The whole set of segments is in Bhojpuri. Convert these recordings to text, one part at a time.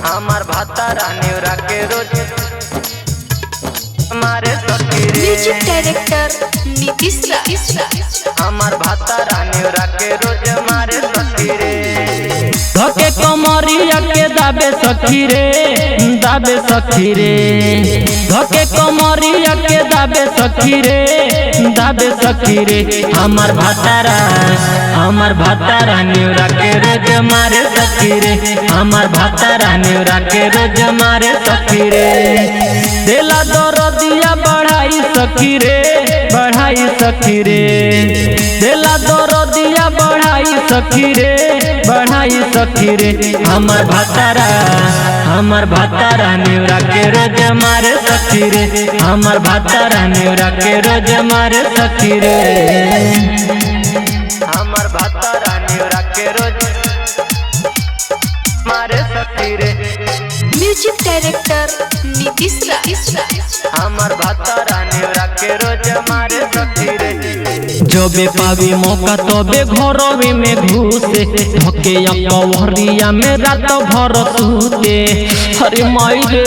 हमार भाता रानी के रोज हमारे सखी रे। म्यूजिक डायरेक्टर नीतीश राज। हमार भाता रानी के रोज हमारे सखी रे। धके कमरिया के दाबे सखी रे, दाबे सखी रे। धके कमरिया के दाबे सखी रे, दाबे सखी रे। हमार भातारा न्यूरा के रोज मारे सखी रे। हमार भातारा न्यूरा के रोज मारे सखी रे। देला दरदिया बढ़ाई सखी रे, बढ़ाई सखी रे। देला दरदिया बढ़ाई सखी रे, बढ़ाई सखी रे। हमार भातारा न्यूरा के रोज मारे सखी रे। हमार भातारा न्यूरा के रोज मारे सखी रे। हमार भाता रानी के रोज मारे सखी रे। म्यूजिक डायरेक्टर नीतीश राज। हमार भाता रानी के रोज मारे सखी रे। जबे पावी मौका तबे घरवे में घुसे, धके कवरिया में रात भर सूते। अरे माई रे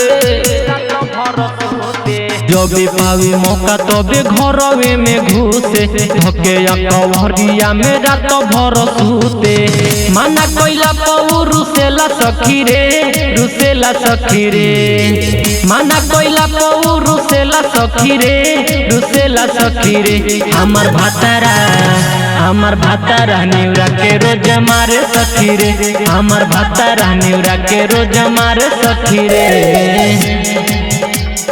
जबे पावी मौका तबे घरवे में घुसे, धके कवरिया में रात भर सूते। माना कोइला पऊ रुसेला सखी रे, रुसेला सखी रे। माना कोइला पऊ रुसेला सखी रे, रुसेला सखी रे। हमार भातारा न्यूरा के रोज मारे सखी रे। हमार भातारा न्यूरा के रोज मारे सखी रे।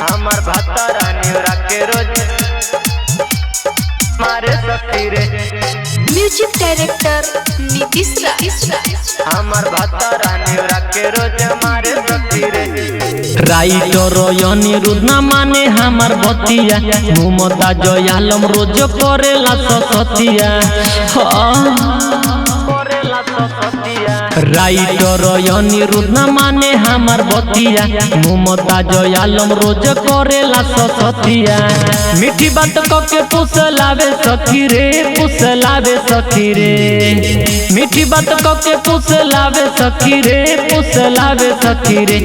हमार भाता रानी के रोज मारे सखी रे। म्यूजिक डायरेक्टर नीतीश राज। हमार भाता रानी के रोज मारे सखी रे। राइटर अनिरुद्ध ना माने हमार बतिया, मुमता जयालम रोज करेला सतिया। राइटर अनिरुद्ध ना माने हमार बतिया, मुमता जयालम रोज करेला सतिया। मीठी बात कके पुसलावे सखी रे, पुसलावे सखी रे। मीठी बात कके पुसलावे सखी रे, पुसलावे सखी रे।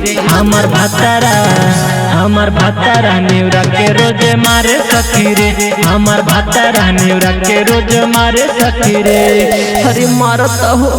हमार भातारा न्यूरा के रोज मारे सखी रे। हमार भातारा न्यूरा के रोज मारे सखी रे। अरे मारता हो